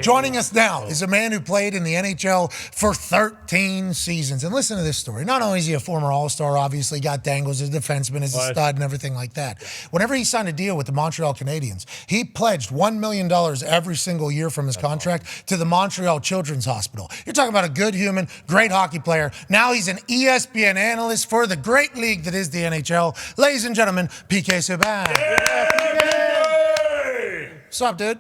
Joining us now is a man who played in the NHL for 13 seasons. And listen to this story. Not only is he a former All-Star, obviously got dangles as a defenseman, as a stud and everything like that. Whenever he signed a deal with the Montreal Canadiens, he pledged $1 million every single year from his contract to the Montreal Children's Hospital. You're talking about a good human, great hockey player. Now he's an ESPN analyst for the great league that is the NHL. Ladies and gentlemen, PK Subban. What's up, dude?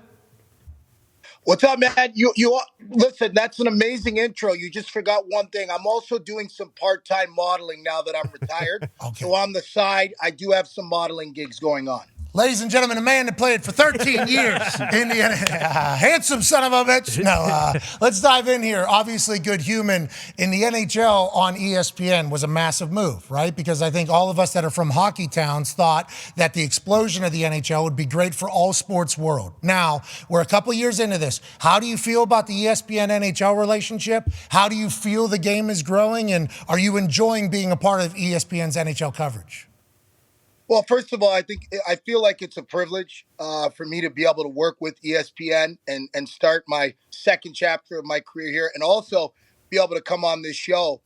What's up, man? You listen, that's an amazing intro. You just forgot one thing. I'm also doing some part-time modeling now that I'm retired. Okay. So on the side, I do have some modeling gigs going on. Ladies and gentlemen, a man that played for 13 years in the handsome son of a bitch. No, let's dive in here. Obviously, good human in the NHL on ESPN was a massive move, right? Because I think all of us that are from hockey towns thought that the explosion of the NHL would be great for all sports world. Now, we're a couple years into this. How do you feel about the ESPN NHL relationship? How do you feel the game is growing? And are you enjoying being a part of ESPN's NHL coverage? Well, first of all, I feel like it's a privilege for me to be able to work with ESPN and start my second chapter of my career here, and also be able to come on this show.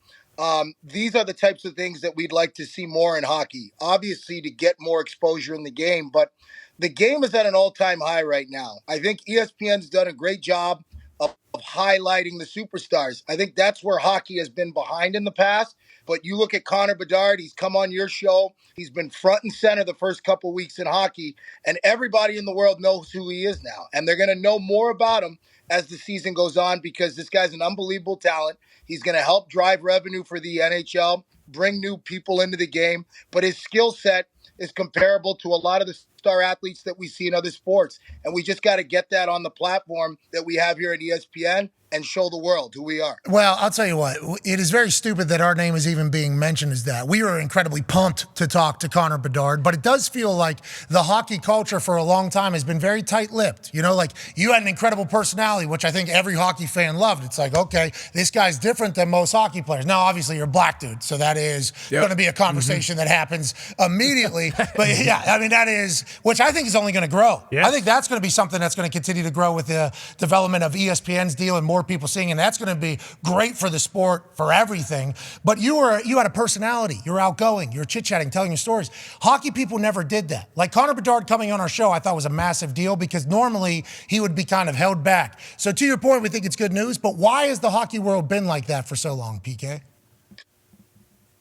These are the types of things that we'd like to see more in hockey. Obviously, to get more exposure in the game, but the game is at an all-time high right now. I think ESPN's done a great job of highlighting the superstars. I think that's where hockey has been behind in the past. But you look at Connor Bedard, he's come on your show. He's been front and center the first couple of weeks in hockey, and everybody in the world knows who he is now. And they're going to know more about him as the season goes on because this guy's an unbelievable talent. He's going to help drive revenue for the NHL, bring new people into the game, but his skill set is comparable to a lot of the star athletes that we see in other sports. And we just got to get that on the platform that we have here at ESPN and show the world who we are. Well, I'll tell you what, it is very stupid that our name is even being mentioned as that. We were incredibly pumped to talk to Connor Bedard, but it does feel like the hockey culture for a long time has been very tight-lipped. You know, like you had an incredible personality, which I think every hockey fan loved. It's like, okay, this guy's different than most hockey players. Now, obviously, you're a black dude, so that is going to be a conversation that happens immediately. But yeah, I mean, that is, which I think is only going to grow. Yes. I think that's going to be something that's going to continue to grow with the development of ESPN's deal and more people seeing, and that's going to be great for the sport, for everything. But you had a personality. You're outgoing. You're chit-chatting, telling your stories. Hockey people never did that. Like Connor Bedard coming on our show, I thought was a massive deal because normally he would be kind of held back. So to your point, we think it's good news, but why has the hockey world been like that for so long, PK?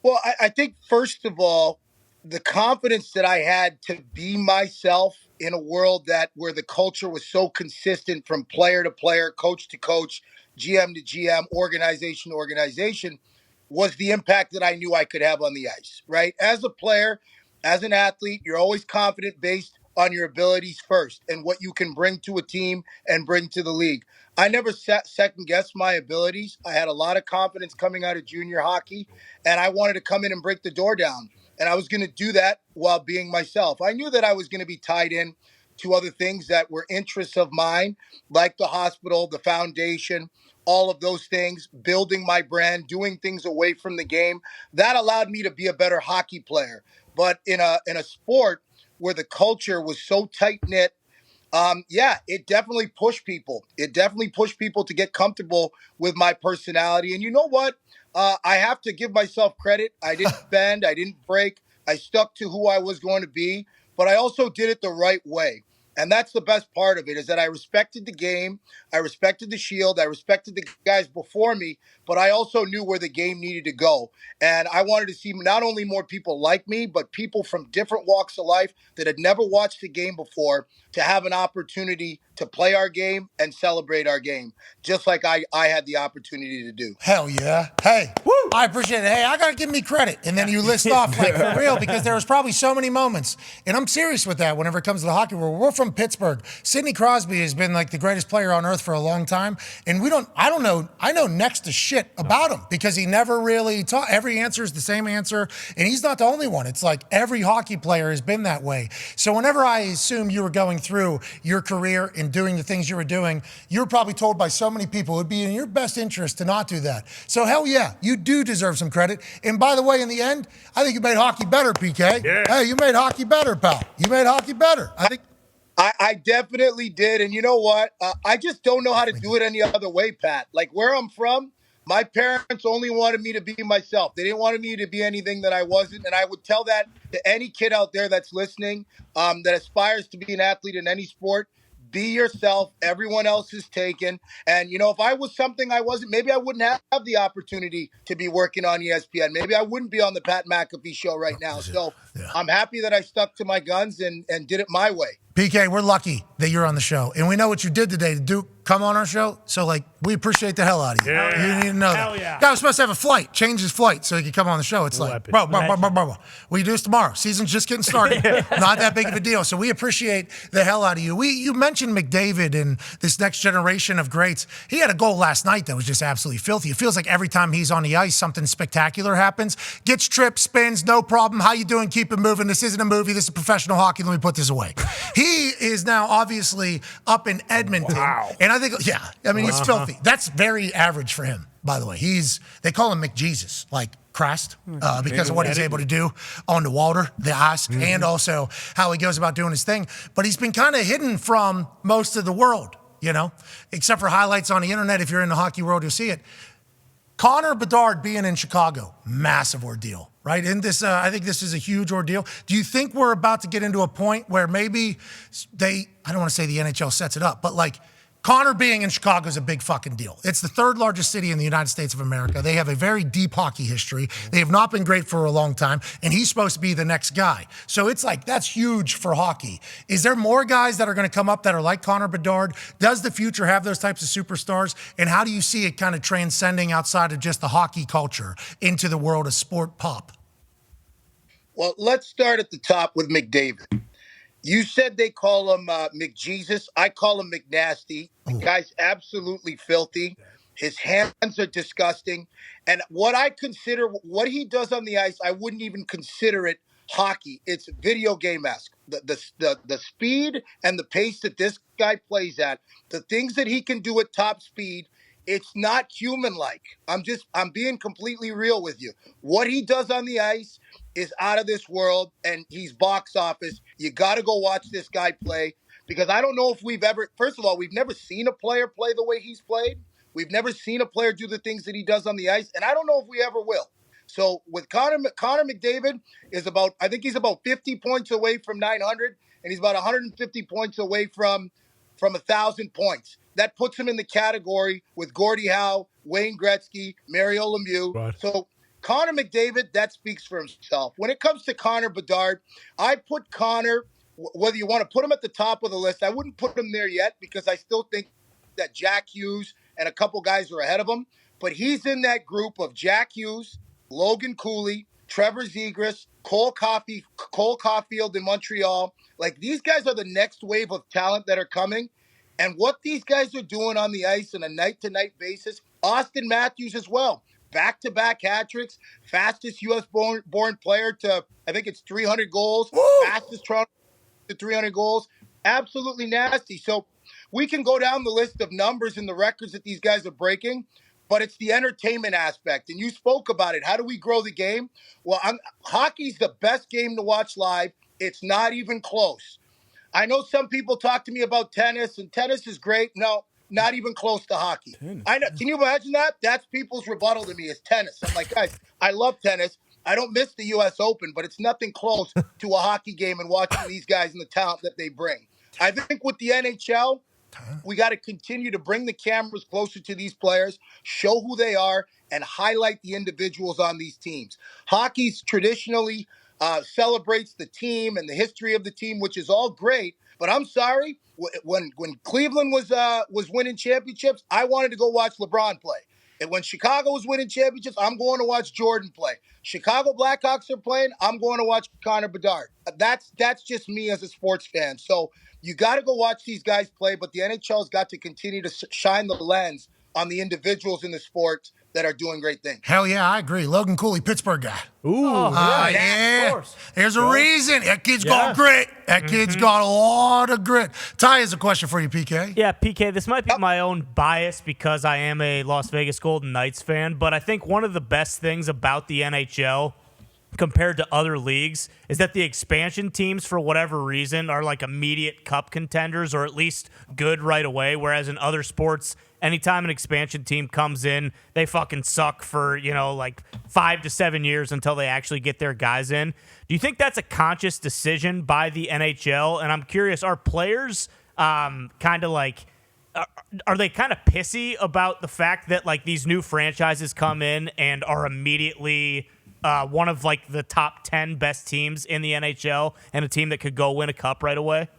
Well, I think, first of all, the confidence that I had to be myself in a world where the culture was so consistent from player to player, coach to coach, GM to GM, organization to organization, was the impact that I knew I could have on the ice, right? As a player, as an athlete, you're always confident based on your abilities first and what you can bring to a team and bring to the league. I never second-guessed my abilities. I had a lot of confidence coming out of junior hockey, and I wanted to come in and break the door down. And I was going to do that while being myself. I knew that I was going to be tied in to other things that were interests of mine, like the hospital, the foundation, all of those things, building my brand, doing things away from the game. That allowed me to be a better hockey player. But in a sport where the culture was so tight-knit, it definitely pushed people. It definitely pushed people to get comfortable with my personality. And you know what? I have to give myself credit. I didn't bend. I didn't break. I stuck to who I was going to be. But I also did it the right way. And that's the best part of it, is that I respected the game. I respected the Shield. I respected the guys before me. But I also knew where the game needed to go. And I wanted to see not only more people like me, but people from different walks of life that had never watched the game before to have an opportunity to play our game and celebrate our game, just like I had the opportunity to do. Hell yeah. Hey, woo, I appreciate it. Hey, I got to give me credit. And then you list off, like, for real, because there was probably so many moments. And I'm serious with that whenever it comes to the hockey world. We're from Pittsburgh. Sidney Crosby has been like the greatest player on earth for a long time. And I know next to shit about him because he never really taught. Every answer is the same answer. And he's not the only one. It's like every hockey player has been that way. So whenever I assume you were going through your career and doing the things you were doing, you were probably told by so many people it would be in your best interest to not do that. So hell yeah, you do deserve some credit. And by the way, in the end, I think you made hockey better, PK. Yeah. Hey, you made hockey better, pal. You made hockey better. I think I definitely did. And you know what? I just don't know how to do it any other way, Pat. Like where I'm from, my parents only wanted me to be myself. They didn't want me to be anything that I wasn't. And I would tell that to any kid out there that's listening, that aspires to be an athlete in any sport. Be yourself. Everyone else is taken. And, if I was something I wasn't, maybe I wouldn't have the opportunity to be working on ESPN. Maybe I wouldn't be on the Pat McAfee show right now. So I'm happy that I stuck to my guns and did it my way. PK, we're lucky that you're on the show. And we know what you did today to come on our show. So, we appreciate the hell out of you. Yeah. You need to know Hell that. yeah. Guy was supposed to have a flight, change his flight so he could come on the show. It's bro. We do this tomorrow. Season's just getting started. Not that big of a deal. So we appreciate the hell out of you. You mentioned McDavid and this next generation of greats. He had a goal last night that was just absolutely filthy. It feels like every time he's on the ice, something spectacular happens. Gets tripped, spins, no problem. How you doing? Keep it moving. This isn't a movie. This is professional hockey. Let me put this away. He is now obviously up in Edmonton. Wow. And I think, he's filthy. That's very average for him, by the way. They call him McJesus, like Christ, because of what he's able to do on the water, the ice, and also how he goes about doing his thing. But he's been kind of hidden from most of the world, except for highlights on the internet. If you're in the hockey world, you'll see it. Connor Bedard being in Chicago, massive ordeal, right? And I think this is a huge ordeal. Do you think we're about to get into a point where maybe I don't want to say the NHL sets it up, but Connor being in Chicago is a big fucking deal. It's the third largest city in the United States of America. They have a very deep hockey history. They have not been great for a long time, and he's supposed to be the next guy. So it's that's huge for hockey. Is there more guys that are going to come up that are like Connor Bedard? Does the future have those types of superstars? And how do you see it kind of transcending outside of just the hockey culture into the world of sport pop? Well, let's start at the top with McDavid. You said they call him McJesus. I call him McNasty. The guy's absolutely filthy. His hands are disgusting. And what he does on the ice, I wouldn't even consider it hockey. It's video game-esque. The speed and the pace that this guy plays at, the things that he can do at top speed, it's not human-like. I'm being completely real with you. What he does on the ice is out of this world, and he's box office. You got to go watch this guy play, because I don't know if first of all, we've never seen a player play the way he's played. We've never seen a player do the things that he does on the ice, and I don't know if we ever will. So with Connor McDavid I think he's about 50 points away from 900, and he's about 150 points away from 1,000 points. That puts him in the category with Gordie Howe, Wayne Gretzky, Mario Lemieux. Right. So Connor McDavid, that speaks for himself. When it comes to Connor Bedard, I put Connor, whether you want to put him at the top of the list, I wouldn't put him there yet, because I still think that Jack Hughes and a couple guys are ahead of him. But he's in that group of Jack Hughes, Logan Cooley, Trevor Zegras, Cole Caulfield in Montreal. These guys are the next wave of talent that are coming. And what these guys are doing on the ice on a night-to-night basis, Austin Matthews as well. Back-to-back hat tricks, fastest U.S. born player to, I think it's 300 goals, fastest Toronto to 300 goals. Absolutely nasty. So we can go down the list of numbers and the records that these guys are breaking, but it's the entertainment aspect. And you spoke about it. How do we grow the game? Well, hockey's the best game to watch live. It's not even close. I know some people talk to me about tennis, and tennis is great. No, not even close to hockey. I know. Can you imagine that? That's people's rebuttal to me is tennis. I'm like, guys, I love tennis. I don't miss the U.S. Open, but it's nothing close to a hockey game and watching these guys and the talent that they bring. I think with the NHL, we got to continue to bring the cameras closer to these players, show who they are, and highlight the individuals on these teams. Hockey's traditionally celebrates the team and the history of the team, which is all great. But I'm sorry, when Cleveland was winning championships, I wanted to go watch LeBron play. And when Chicago was winning championships, I'm going to watch Jordan play. Chicago Blackhawks are playing, I'm going to watch Connor Bedard. That's just me as a sports fan. So you got to go watch these guys play, but the NHL's got to continue to shine the lens on the individuals in the sport that are doing great things. Hell yeah, I agree. Logan Cooley, Pittsburgh guy. Ooh, yeah. Of course. There's a reason. That kid's got grit. That kid's got a lot of grit. Ty has a question for you, PK. Yeah, PK, this might be my own bias because I am a Las Vegas Golden Knights fan, but I think one of the best things about the NHL compared to other leagues is that the expansion teams, for whatever reason, are like immediate cup contenders or at least good right away, whereas in other sports, anytime an expansion team comes in, they fucking suck for, like 5 to 7 years until they actually get their guys in. Do you think that's a conscious decision by the NHL? And I'm curious, are players kind of like, are they kind of pissy about the fact that like these new franchises come in and are immediately one of like the top 10 best teams in the NHL and a team that could go win a cup right away?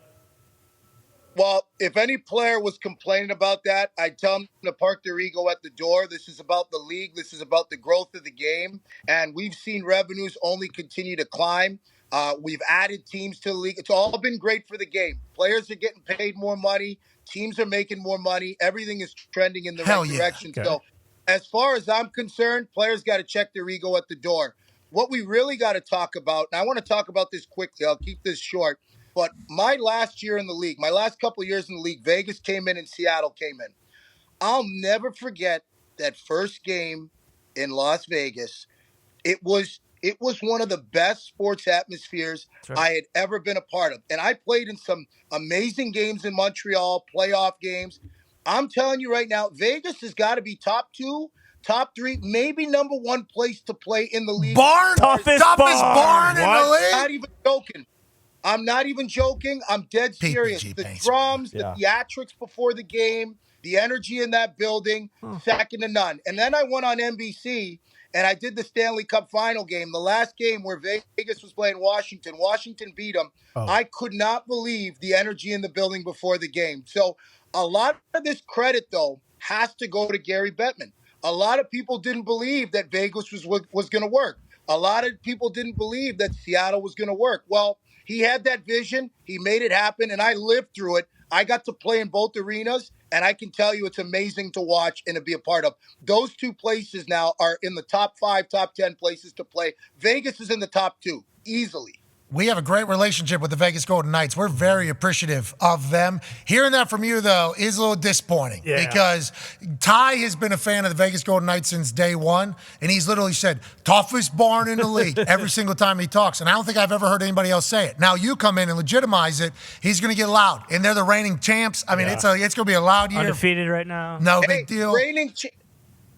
Well, if any player was complaining about that, I'd tell them to park their ego at the door. This is about the league. This is about the growth of the game. And we've seen revenues only continue to climb. We've added teams to the league. It's all been great for the game. Players are getting paid more money. Teams are making more money. Everything is trending in the right direction. Okay. So as far as I'm concerned, players got to check their ego at the door. What we really got to talk about, and I want to talk about this quickly, I'll keep this short, but my last year in the league, my last couple of years in the league, Vegas came in and Seattle came in. I'll never forget that first game in Las Vegas. It was one of the best sports atmospheres I had ever been a part of. And I played in some amazing games in Montreal, playoff games. I'm telling you right now, Vegas has got to be top 2, top 3, maybe number 1 place to play in the league. Toughest barn in the league. I'm not even joking. I'm not even joking. I'm dead serious. The drums, the theatrics before the game, the energy in that building, second to none. And then I went on NBC and I did the Stanley Cup final game, the last game where Vegas was playing Washington. Washington beat them. I could not believe the energy in the building before the game. So a lot of this credit, though, has to go to Gary Bettman. A lot of people didn't believe that Vegas was going to work. A lot of people didn't believe that Seattle was going to work. Well, he had that vision. He made it happen, and I lived through it. I got to play in both arenas, and I can tell you it's amazing to watch and to be a part of. Those 2 places now are in the top 5, top 10 places to play. Vegas is in the top 2, easily. We have a great relationship with the Vegas Golden Knights. We're very appreciative of them. Hearing that from you, though, is a little disappointing because Ty has been a fan of the Vegas Golden Knights since day one, and he's literally said, toughest barn in the league every single time he talks, and I don't think I've ever heard anybody else say it. Now you come in and legitimize it, he's going to get loud, and they're the reigning champs. I mean, it's going to be a loud year. Undefeated right now. No big deal.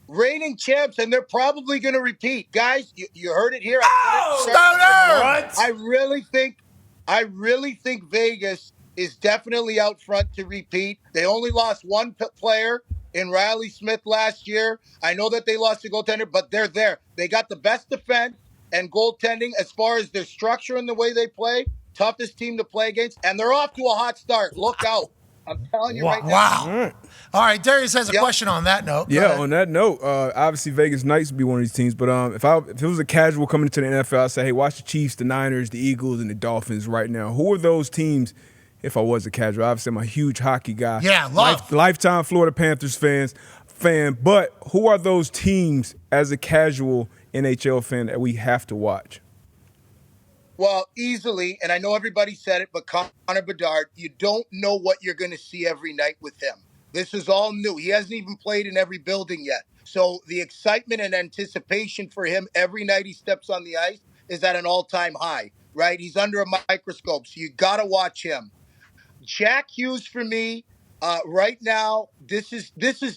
Reigning champs, and they're probably going to repeat. Guys, you heard it here. I really think Vegas is definitely out front to repeat. They only lost one player in Riley Smith last year. I know that they lost a goaltender, but they're there. They got the best defense and goaltending as far as their structure and the way they play. Toughest team to play against, and they're off to a hot start. Look out. I'm telling you right now. Wow. All right, Darius has a question on that note. On that note, obviously Vegas Knights would be one of these teams, but if it was a casual coming into the NFL, I'd say, hey, watch the Chiefs, the Niners, the Eagles, and the Dolphins right now. Who are those teams if I was a casual? Obviously, I'm a huge hockey guy. Yeah, lifetime Florida Panthers fan, but who are those teams as a casual NHL fan that we have to watch? Well, easily, and I know everybody said it, but Connor Bedard, you don't know what you're going to see every night with him. This is all new. He hasn't even played in every building yet. So the excitement and anticipation for him every night he steps on the ice is at an all-time high, right? He's under a microscope, so you got to watch him. Jack Hughes for me, right now, this is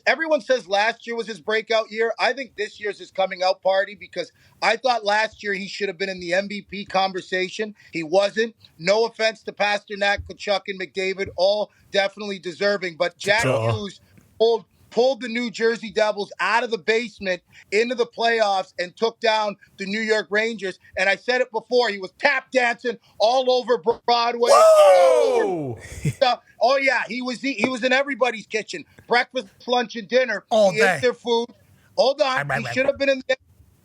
everyone says last year was his breakout year. I think this year's his coming out party because I thought last year he should have been in the MVP conversation. He wasn't. No offense to Pasternak, Kachuk, and McDavid, all definitely deserving. But Jack Hughes pulled the New Jersey Devils out of the basement into the playoffs and took down the New York Rangers. And I said it before, he was tap dancing all over Broadway. Whoa! Oh yeah, he was in everybody's kitchen. Breakfast, lunch, and dinner. All He day. ate their food. Hold on, he should have been in the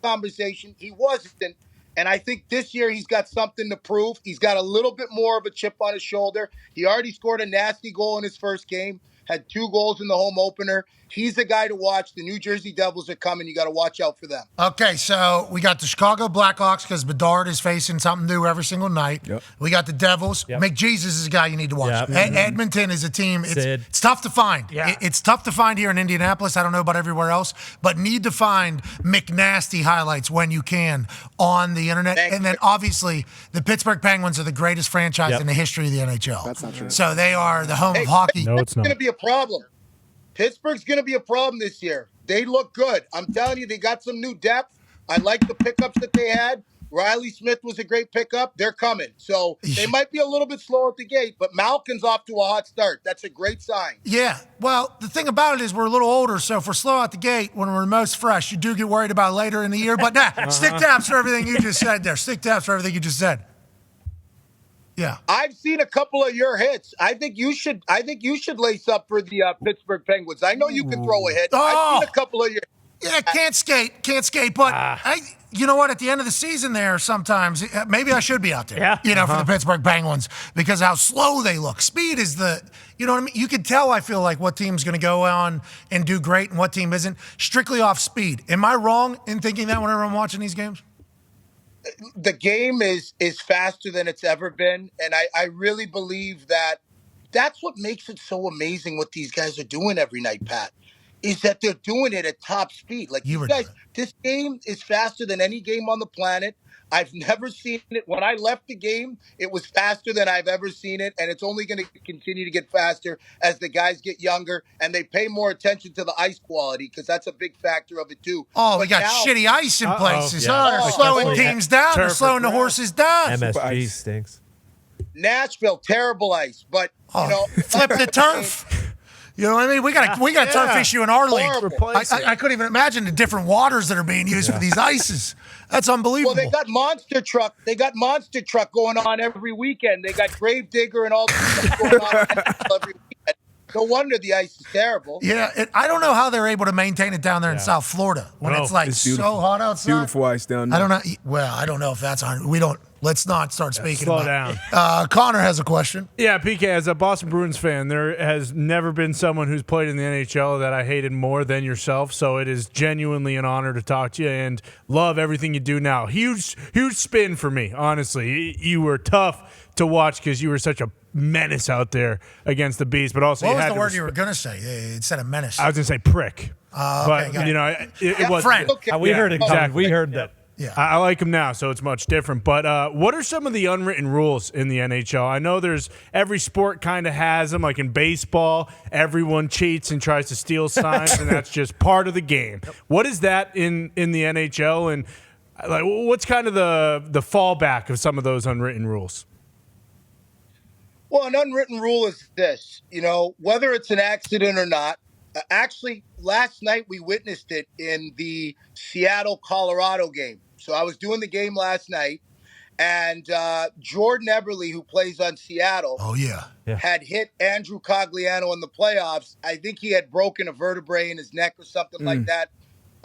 conversation. He wasn't. And I think this year he's got something to prove. He's got a little bit more of a chip on his shoulder. He already scored a nasty goal in his first game. had 2 goals in the home opener. He's the guy to watch. The New Jersey Devils are coming. You got to watch out for them. Okay, so we got the Chicago Blackhawks because Bedard is facing something new every single night. Yep. We got the Devils. McJesus is a guy you need to watch. Yep. Edmonton is a team. It's tough to find. Yeah. It's tough to find here in Indianapolis. I don't know about everywhere else, but need to find McNasty highlights when you can on the internet. Thanks. And then obviously the Pittsburgh Penguins are the greatest franchise in the history of the NHL. That's not true. So they are the home of hockey. No, it's not. Going to be a problem. Pittsburgh's going to be a problem this year. They look good. I'm telling you, they got some new depth. I like the pickups that they had. Riley Smith was a great pickup. They're coming. So they might be a little bit slow at the gate, but Malkin's off to a hot start. That's a great sign. Yeah. Well, the thing about it is we're a little older, so if we're slow out the gate when we're most fresh, you do get worried about it later in the year. But stick taps for everything you just said there. Stick taps for everything you just said. Yeah. I've seen a couple of your hits. I think you should lace up for the Pittsburgh Penguins. I know you can throw a hit. I've seen a couple of your. Yeah, can't skate. But you know what? At the end of the season, there sometimes maybe I should be out there. Yeah. For the Pittsburgh Penguins because how slow they look. Speed is you know what I mean. You can tell. I feel like what team's going to go on and do great and what team isn't strictly off speed. Am I wrong in thinking that whenever I'm watching these games? The game is faster than it's ever been, and I really believe that that's what makes it so amazing what these guys are doing every night, Pat, is that they're doing it at top speed. Like these guys, this game is faster than any game on the planet. I've never seen it. When I left the game, it was faster than I've ever seen it, and it's only going to continue to get faster as the guys get younger and they pay more attention to the ice quality because that's a big factor of it too. Oh, but we got now, shitty ice in places. Yeah. They're slowing teams down. They're slowing the horses down. MSG stinks. Nashville, terrible ice, but flip the turf. You know what I mean? We got a turf issue in our league. I couldn't even imagine the different waters that are being used for these ices. That's unbelievable. Well, they got monster truck. They got monster truck going on every weekend. They got Gravedigger and all this stuff going on every weekend. No wonder the ice is terrible. Yeah, I don't know how they're able to maintain it down there in South Florida when it's so hot outside. Beautiful ice down there. I don't know. Well, I don't know if that's on. Let's not start speaking Slow about down. Connor has a question. Yeah, PK, as a Boston Bruins fan, there has never been someone who's played in the NHL that I hated more than yourself. So it is genuinely an honor to talk to you and love everything you do now. Huge spin for me, honestly. You were tough to watch because you were such a menace out there against the Beast. But also, What was the word you were going to say instead of menace? I was going to say prick. Okay, But, it was friend. Okay. We heard it. exactly. We heard that. Yeah. I like him now, so it's much different. But what are some of the unwritten rules in the NHL? I know every sport kind of has them. Like in baseball, everyone cheats and tries to steal signs, and that's just part of the game. What is that in the NHL, and like what's kind of the fallback of some of those unwritten rules? Well, an unwritten rule is this, whether it's an accident or not. Actually, last night we witnessed it in the Seattle-Colorado game. So I was doing the game last night, and Jordan Eberle, who plays on Seattle, had hit Andrew Cogliano in the playoffs. I think he had broken a vertebrae in his neck or something like that.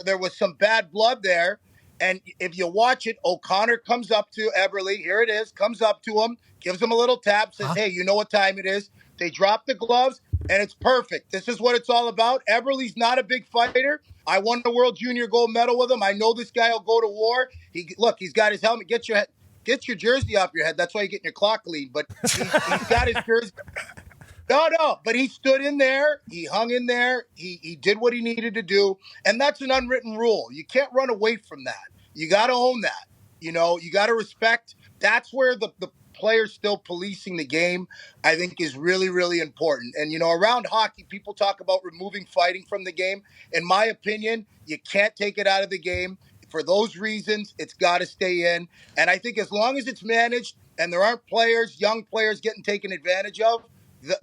There was some bad blood there. And if you watch it, O'Connor comes up to Eberle. Here it is. Comes up to him, gives him a little tap, says, hey, you know what time it is. They drop the gloves, and it's perfect. This is what it's all about. Eberle's not a big fighter. I won the World Junior Gold Medal with him. I know this guy will go to war. He's got his helmet. Get your jersey off your head. That's why you're getting your clock lead. But he's got his jersey. No, but he stood in there. He hung in there. He did what he needed to do. And that's an unwritten rule. You can't run away from that. You got to own that. You got to respect. That's where the players still policing the game, I think, is really, really important. And, around hockey, people talk about removing fighting from the game. In my opinion, you can't take it out of the game. For those reasons, it's got to stay in. And I think as long as it's managed and there aren't young players getting taken advantage of,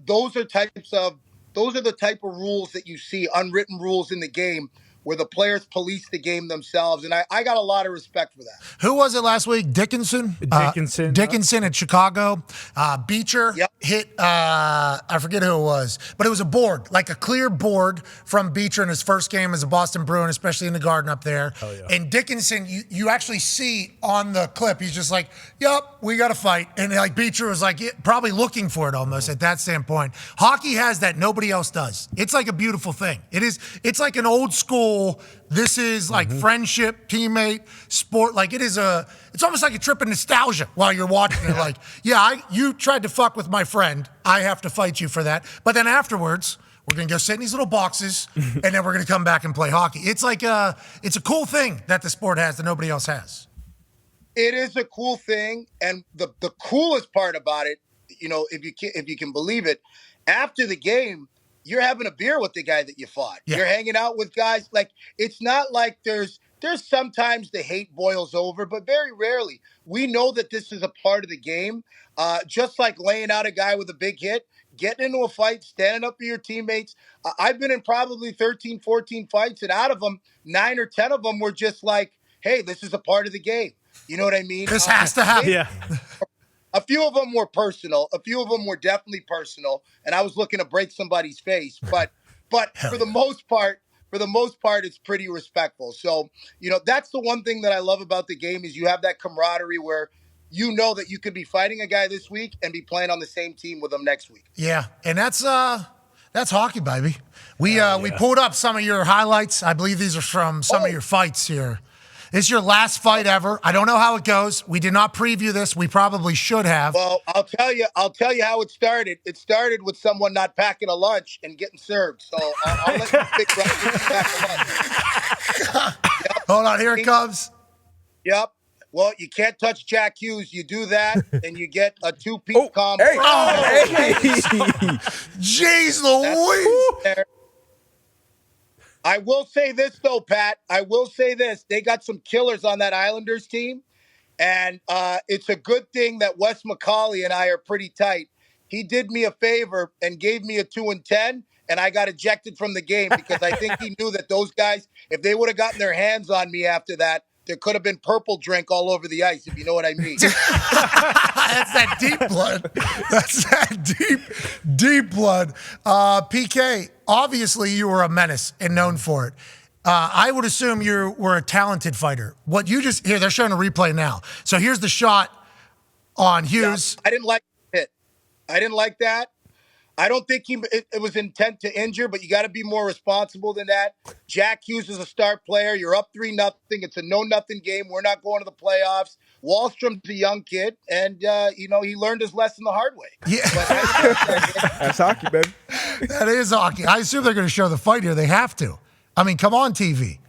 those are the type of rules that you see, unwritten rules in the game, where the players police the game themselves. And I got a lot of respect for that. Who was it last week? Dickinson? Dickinson at Chicago. Beecher. Yep. hit I forget who it was, but it was a board, like a clear board from Beecher in his first game as a Boston Bruin, especially in the Garden up there. Oh, yeah. And Dickinson, you actually see on the clip, he's just like, "Yup, we got to fight." And like Beecher was like probably looking for it almost at that standpoint. Hockey has that, nobody else does. It's like a beautiful thing. It's like an old school. This is like friendship, teammate, sport. Like it's almost like a trip of nostalgia while you're watching it. Like, yeah, you tried to fuck with my friend. I have to fight you for that. But then afterwards, we're going to go sit in these little boxes and then we're going to come back and play hockey. It's like it's a cool thing that the sport has that nobody else has. It is a cool thing. And the coolest part about it, if you can believe it, after the game, you're having a beer with the guy that you fought. Yeah. You're hanging out with guys. Like, it's not like there's sometimes the hate boils over, but very rarely. We know that this is a part of the game. Just like laying out a guy with a big hit, getting into a fight, standing up for your teammates. I've been in probably 13, 14 fights, and out of them, 9 or 10 of them were just like, hey, this is a part of the game. You know what I mean? This has to happen. Yeah. A few of them were personal. A few of them were definitely personal, and I was looking to break somebody's face. But for the most part, it's pretty respectful. So, that's the one thing that I love about the game is you have that camaraderie where you know that you could be fighting a guy this week and be playing on the same team with him next week. Yeah, and that's hockey, baby. We pulled up some of your highlights. I believe these are from some of your fights here. This is your last fight ever. I don't know how it goes. We did not preview this. We probably should have. Well, I'll tell you how it started. It started with someone not packing a lunch and getting served. So I'll let you pick right when you pack a lunch. Yep. Hold on, here it comes. Yep. Well, you can't touch Jack Hughes. You do that, and you get a two-piece combo. Hey. Jeez Louise. I will say this, though, Pat. I will say this. They got some killers on that Islanders team, and it's a good thing that Wes McCauley and I are pretty tight. He did me a favor and gave me a 2-10, and I got ejected from the game because I think he knew that those guys, if they would have gotten their hands on me after that, there could have been purple drink all over the ice, if you know what I mean. That's that deep blood. That's that deep blood. PK, obviously you were a menace and known for it. I would assume you were a talented fighter. What you just, here, they're showing a replay now. So here's the shot on Hughes. Yeah, I didn't like it. I didn't like that. I don't think it was intent to injure, but you got to be more responsible than that. Jack Hughes is a star player. You're up 3-0. It's a 0-0 game. We're not going to the playoffs. Wallstrom's a young kid, and he learned his lesson the hard way. Yeah, That's hockey, baby. That is hockey. I assume they're going to show the fight here. They have to. I mean, come on, TV.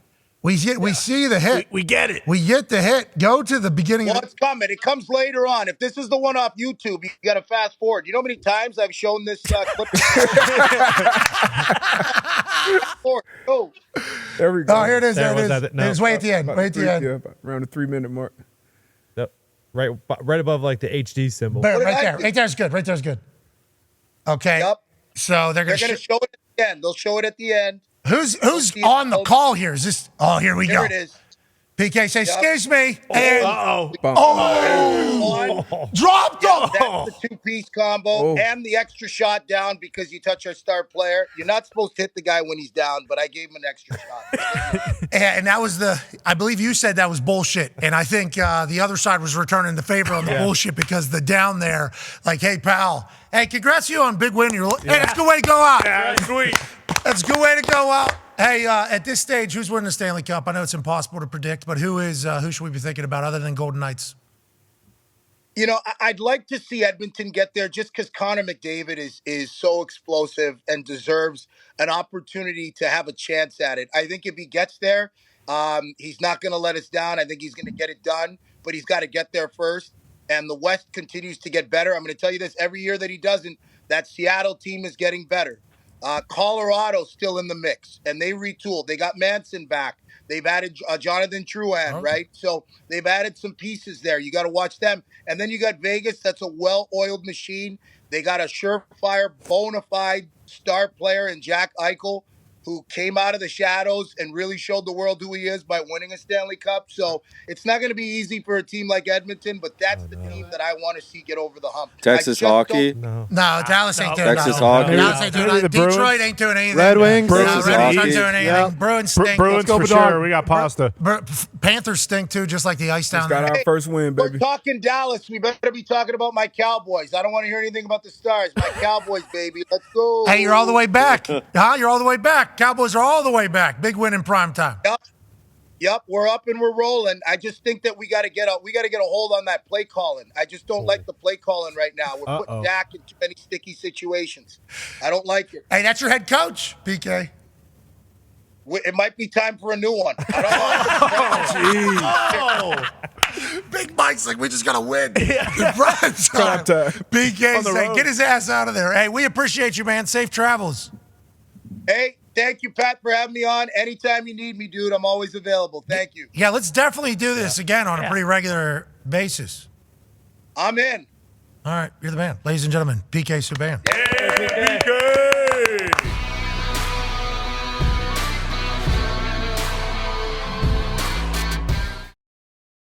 We see the hit. We get it. We get the hit. Go to the beginning. Well, it's coming. It comes later on. If this is the one off YouTube, you got to fast forward. You know how many times I've shown this clip? Oh. There we go. Oh, here it is. There There it was is. that- no. It's way at the end. Way at the end. Yeah, around the 3-minute mark. Yep. Right above like the HD symbol. Boom, right I there. think- Right there's good. Right there's good. Okay. Yep. So they're They're going going to show it at the end. They'll show it at the end. Who's on the call here? Is this? Oh, here we There go. it is. PK say, "Excuse me," and One. dropped him. That's the two-piece combo and the extra shot down because you touch our star player. You're not supposed to hit the guy when he's down, but I gave him an extra shot. And that was I believe you said that was bullshit. And I think the other side was returning the favor on the bullshit because the down there, like, hey, pal, hey, congrats you on big win. Hey, that's a good way to go out. Yeah, sweet. That's a good way to go out. Hey, at this stage, who's winning the Stanley Cup? I know it's impossible to predict, but who should we be thinking about other than Golden Knights? I'd like to see Edmonton get there just because Connor McDavid is so explosive and deserves an opportunity to have a chance at it. I think if he gets there, he's not going to let us down. I think he's going to get it done, but he's got to get there first. And the West continues to get better. I'm going to tell you this, every year that he doesn't, that Seattle team is getting better. Colorado's still in the mix, and they retooled. They got Manson back. They've added Jonathan Drouin, right? So they've added some pieces there. You got to watch them. And then you got Vegas. That's a well-oiled machine. They got a surefire, bona fide star player in Jack Eichel. who came out of the shadows and really showed the world who he is by winning a Stanley Cup. So it's not going to be easy for a team like Edmonton, but that's the team that I want to see get over the hump. Texas hockey. No, Dallas ain't doing Texas nothing. hockey. Dallas ain't doing Maybe nothing. the Bruins. Detroit ain't doing anything. Red Wings. No, Bruins Red Wings aren't hockey. doing anything. Yeah. Bruins stink. Bruins for sure. We got pasta. Panthers stink too, just like the ice down Just got there. our first win, We're baby. talking Dallas. We better be talking about my Cowboys. I don't want to hear anything about the Stars. My Cowboys, baby. Let's go. Hey, you're all the way back. You're all the way back. Cowboys are all the way back. Big win in prime time. Yep, we're up and we're rolling. I just think that we got to get a hold on that play calling. I just don't like the play calling right now. We're putting Dak in too many sticky situations. I don't like it. Hey, that's your head coach, PK. It might be time for a new one. I don't know. Big Mike's like, we just got to win. In prime time. PK say, get his ass out of there. Hey, we appreciate you, man. Safe travels. Hey, thank you, Pat, for having me on. Anytime you need me, dude, I'm always available. Thank you. Yeah, let's definitely do this again on a pretty regular basis. I'm in. All right, you're the man. Ladies and gentlemen, PK Subban. PK.